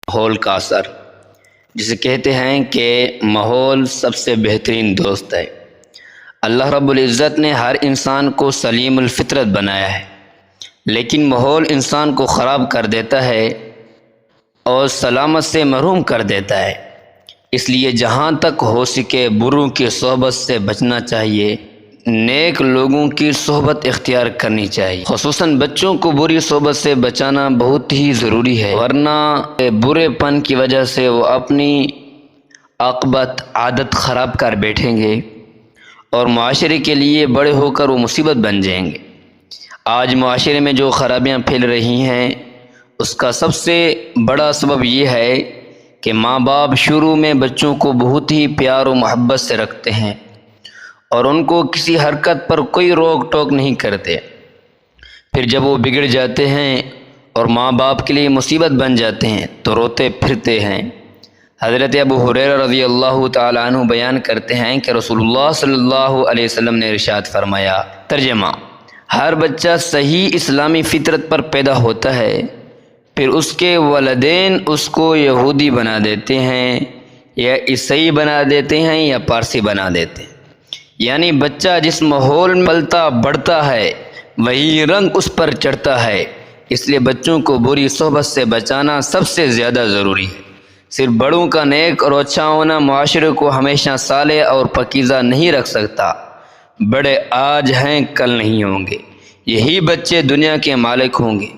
ماحول کا اثر، جسے کہتے ہیں کہ ماحول سب سے بہترین دوست ہے۔ اللہ رب العزت نے ہر انسان کو سلیم الفطرت بنایا ہے، لیکن ماحول انسان کو خراب کر دیتا ہے اور سلامت سے محروم کر دیتا ہے۔ اس لیے جہاں تک ہو سکے بروں کی صحبت سے بچنا چاہیے، نیک لوگوں کی صحبت اختیار کرنی چاہیے۔ خصوصاً بچوں کو بری صحبت سے بچانا بہت ہی ضروری ہے، ورنہ برے پن کی وجہ سے وہ اپنی عاقبت عادت خراب کر بیٹھیں گے اور معاشرے کے لیے بڑے ہو کر وہ مصیبت بن جائیں گے۔ آج معاشرے میں جو خرابیاں پھیل رہی ہیں، اس کا سب سے بڑا سبب یہ ہے کہ ماں باپ شروع میں بچوں کو بہت ہی پیار و محبت سے رکھتے ہیں اور ان کو کسی حرکت پر کوئی روک ٹوک نہیں کرتے۔ پھر جب وہ بگڑ جاتے ہیں اور ماں باپ کے لیے مصیبت بن جاتے ہیں تو روتے پھرتے ہیں۔ حضرت ابو ہریرہ رضی اللہ تعالیٰ عنہ بیان کرتے ہیں کہ رسول اللہ صلی اللہ علیہ وسلم نے ارشاد فرمایا، ترجمہ: ہر بچہ صحیح اسلامی فطرت پر پیدا ہوتا ہے، پھر اس کے والدین اس کو یہودی بنا دیتے ہیں یا عیسائی بنا دیتے ہیں یا پارسی بنا دیتے ہیں۔ یعنی بچہ جس ماحول میں پلتا بڑھتا ہے وہی رنگ اس پر چڑھتا ہے۔ اس لیے بچوں کو بری صحبت سے بچانا سب سے زیادہ ضروری ہے۔ صرف بڑوں کا نیک اور اچھا ہونا معاشرے کو ہمیشہ صالح اور پاکیزہ نہیں رکھ سکتا۔ بڑے آج ہیں کل نہیں ہوں گے، یہی بچے دنیا کے مالک ہوں گے۔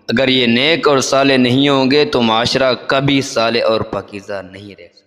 اگر یہ نیک اور صالح نہیں ہوں گے تو معاشرہ کبھی صالح اور پاکیزہ نہیں رہ سکتا۔